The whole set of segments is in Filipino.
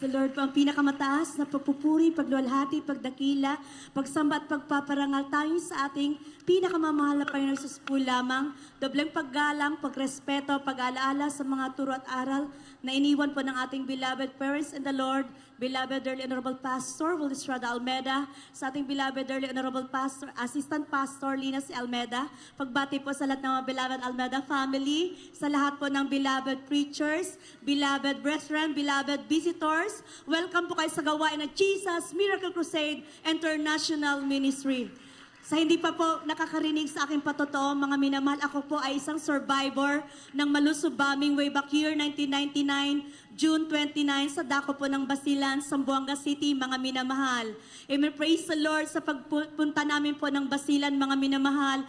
The Lord po ang pinakamataas na pagpupuri, pagluwalhati, pagdakila, pagsamba at pagpaparangal tayo sa ating pinakamamahal na Panginoon Jesus po lamang. Dobleng paggalang, pagrespeto, pag-alaala sa mga turo at aral na iniwan po ng ating beloved parents in the Lord, beloved Dearly Honorable Pastor Will Estrada Almeda, sa ating beloved Dearly Honorable Pastor, Assistant Pastor Lina C. Almeda, pagbati po sa lahat ng mga beloved Almeda family, sa lahat po ng beloved preachers, beloved brethren, beloved visitors, welcome po kayo sa gawain ng Jesus Miracle Crusade International Ministry. Sa hindi pa po nakakarinig sa aking patotoo, mga minamahal, ako po ay isang survivor ng Malusob bombing way back year 1999, June 29, sa dako po ng Basilan, Zamboanga City, mga minamahal. Amen. Praise the Lord sa pagpunta namin po ng Basilan, mga minamahal.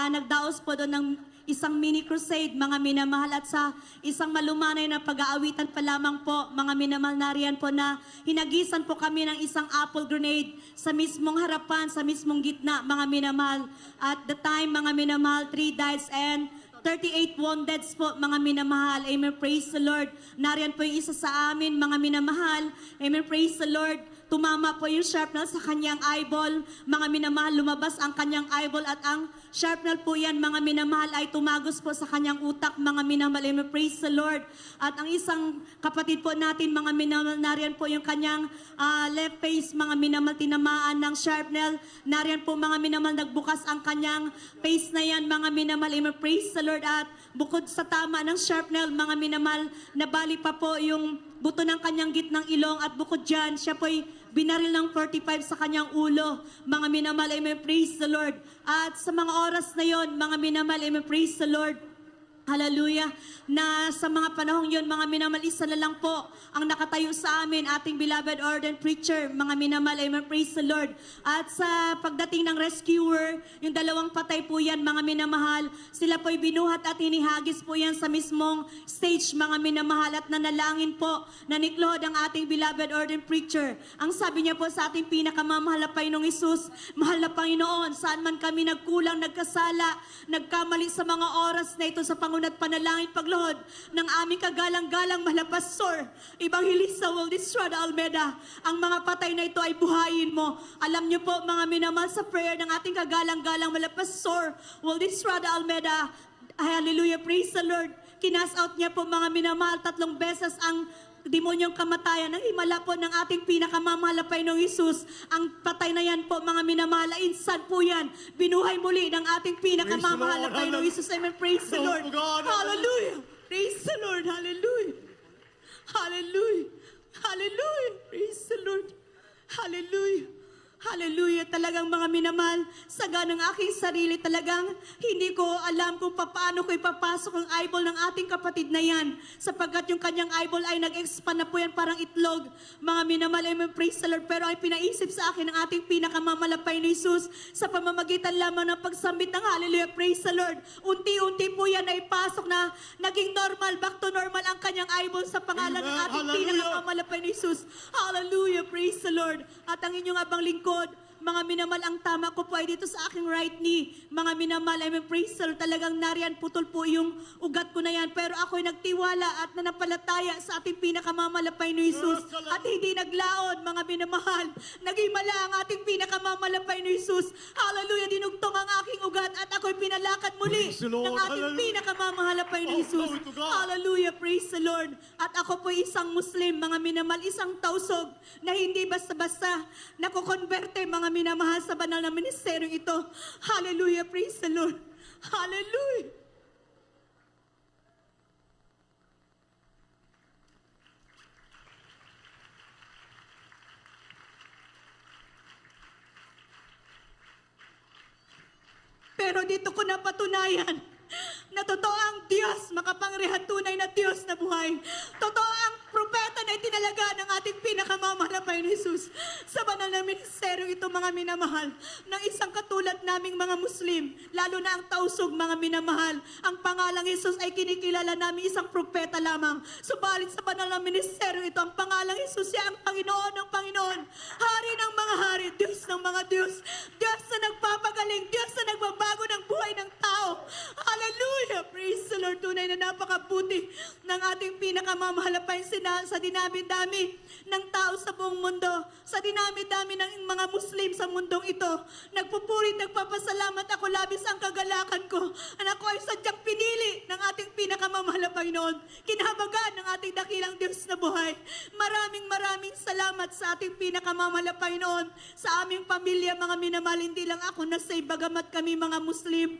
Nagdaos po doon ng isang mini crusade, mga minamahal, at sa isang malumanay na pag-aawitan pa lamang po, mga minamahal, nariyan po na hinagisan po kami ng isang apple grenade sa mismong harapan, sa mismong gitna, mga minamahal. At the time, mga minamahal, 3 deaths and 38 wounded po, mga minamahal. Amen. Praise the Lord. Nariyan po yung isa sa amin, mga minamahal. Amen. Praise the Lord. Tumama po yung shrapnel sa kanyang eyeball. Mga minamahal, lumabas ang kanyang eyeball at ang shrapnel po yan, mga minamahal, ay tumagos po sa kanyang utak, mga minamahal. Amen. Praise the Lord. At ang isang kapatid po natin, mga minamahal, nariyan po yung kanyang left face, mga minamahal, tinamaan ng shrapnel. Nariyan po, mga minamahal, nagbukas ang kanyang face na yan, mga minamahal. Amen. Praise the Lord. At bukod sa tama ng shrapnel, mga minamahal, nabali pa po yung buto ng kanyang gitnang ilong, at bukod dyan, siya po'y binaril ng 45 sa kanyang ulo. Mga minamahal, amen, praise the Lord. At sa mga oras na yon, mga minamahal, amen, praise the Lord. Hallelujah. Na sa mga panahong yon, mga minamahal, isa na lang po ang nakatayo sa amin, ating beloved ordained preacher, mga minamahal, amen, praise the Lord. At sa pagdating ng rescuer, yung dalawang patay po yan, mga minamahal, sila po'y binuhat at hinihagis po yan sa mismong stage, mga minamahal, at nanalangin po na niklohod ang ating beloved ordained preacher. Ang sabi niya po sa ating pinakamamahal na Panginoong Hesus, mahal na Panginoon, saan man kami nagkulang, nagkasala, nagkamali sa mga oras na ito sa Panginoon at panalangin pagluhod ng aming kagalang-galang Pastor Evangelista Will Estrada Almeda, ang mga patay na ito ay buhayin mo. Alam niyo po, mga minamahal, sa prayer ng ating kagalang-galang Pastor Will Estrada Almeda, hallelujah, praise the Lord, kinas out niya po, mga minamahal, 3 beses ang demonyong kamatayan, ang himala po ng ating pinakamamahal na Panginoong Hesus. Ang patay na yan po, mga minamahal, insan po yan. Binuhay muli ng ating pinakamamahal na Panginoong Hesus. Amen. Praise the Lord. Hallelujah. Praise the Lord. Hallelujah. Hallelujah. Hallelujah. Praise the Lord. Hallelujah. Hallelujah. Talagang, mga minamahal, saga ng aking sarili, talagang hindi ko alam kung paano ko ipapasok ang eyeball ng ating kapatid na yan, sapagkat yung kanyang eyeball ay nag-expand na po yan parang itlog. Mga minamahal, amen, praise the Lord. Pero ay pinaisip sa akin ng ating pinakamamalapay ni Jesus sa pamamagitan lamang ng pagsambit ng hallelujah, praise the Lord. Unti-unti po yan na ipasok na naging normal, back to normal ang kanyang eyeball sa pangalan ng ating pinakamamalapay ni Jesus. Hallelujah, praise the Lord. At ang inyong abang lingkod, mga minamahal, ang tama ko po ay dito sa aking right knee. Mga minamahal, amen, praise the Lord. Talagang nariyan, putol po yung ugat ko na yan. Pero ako'y nagtiwala at nanampalataya sa ating pinakamamalapay ni Jesus. At hindi naglaon, mga minamahal. Nagimala ang ating pinakamamalapay ni Jesus. Hallelujah, dinugtong ang aking ugat at ako'y pinalakad muli ng ating pinakamamalapay ni Jesus. Hallelujah, praise the Lord. At ako po isang Muslim, mga minamahal, isang tausog na hindi basta-basta nakukonverte, mga minamahal, sa banal na ministeryo ito. Hallelujah, praise the Lord. Hallelujah. Pero dito ko napatunayan na totoo ang Diyos, makapangyarihan, tunay na Diyos na buhay. Totoo ang propeta na itinalaga ng ating pinakamamahal na Panginoon Hesus sa banal na ministeryo ito, mga minamahal, ng isang katulad naming mga Muslim, lalo na ang tausog, mga minamahal. Ang pangalang Hesus ay kinikilala namin isang propeta lamang. Subalit sa banal na ministeryo ito, ang pangalang Hesus, siya ang Panginoon ng Panginoon, Hari ng mga hari, Diyos ng mga Diyos, Diyos na nagpapagaling, Diyos na nagbabago ng buhay ng tao. Hallelujah! Praise praise the Lord, tunay na napakabuti ng ating pinakamamahal na Panginoon sa dinami-dami ng tao sa buong mundo, sa dinami-dami ng mga Muslim sa mundong ito. Nagpupuri, nagpapasalamat ako, labis ang kagalakan ko. Anak ko ay sadyang pinili ng ating pinakamamahal na Panginoon. Kinahabagan ng ating dakilang Diyos na buhay. Maraming salamat sa ating pinakamamahal na Panginoon, sa aming pamilya, mga minamahal, hindi lang ako na-save, bagamat kami mga Muslim.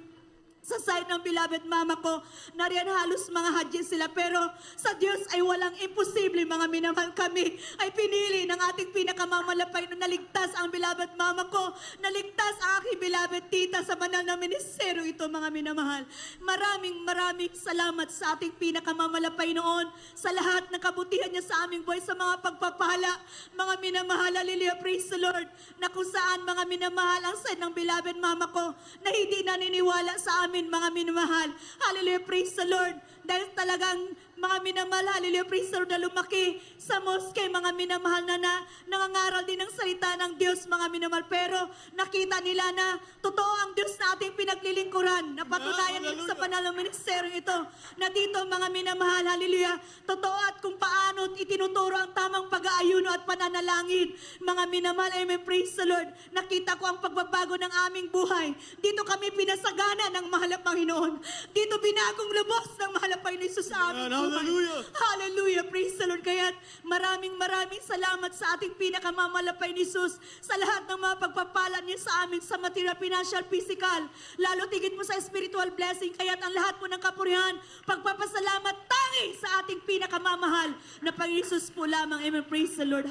Sa side ng beloved mama ko, nariyan halos mga Haji sila, pero sa Diyos ay walang imposible, mga minamahal. Kami ay pinili ng ating pinakamamalapay na naligtas ang beloved mama ko, naligtas ang aking beloved tita sa banal na ministeryo ito, mga minamahal. Maraming salamat sa ating pinakamamalapay noon, sa lahat ng kabutihan niya sa aming buhay, sa mga pagpapala, mga minamahal. Hallelujah, praise the Lord, na kung saan, mga minamahal, ang side ng beloved mama ko na hindi naniniwala sa amin, mga minamahal. Hallelujah, praise the Lord. Dahil talagang, mga minamahal, hallelujah, praise the Lord, na lumaki sa mosque, mga minamahal, na nangangaral din ng salita ng Diyos, mga minamahal. Pero nakita nila na totoo ang Diyos na ating pinaglilingkuran. Napatunayan din sa banal na ministeryo ito, na dito, mga minamahal, hallelujah, totoo at kung paano itinuturo ang tamang pag-aayuno at pananalangin. Mga minamahal, amen, praise the Lord. Nakita ko ang pagbabago ng aming buhay. Dito kami pinasagana ng mahal na Panginoon. Dito binagong lubos ng mahal na Panginoon Isus sa aming buhay. Hallelujah! Hallelujah! Praise the Lord. Kaya maraming salamat sa ating pinakamamalapay ni Jesus, sa lahat ng mga pagpapala niya sa amin, sa material, financial, physical, lalo tigit mo sa spiritual blessing. Kaya ang lahat mo ng kapurihan, pagpapasalamat tangi sa ating pinakamamahal na Panginoon Jesus po lamang. Amen. Praise the Lord.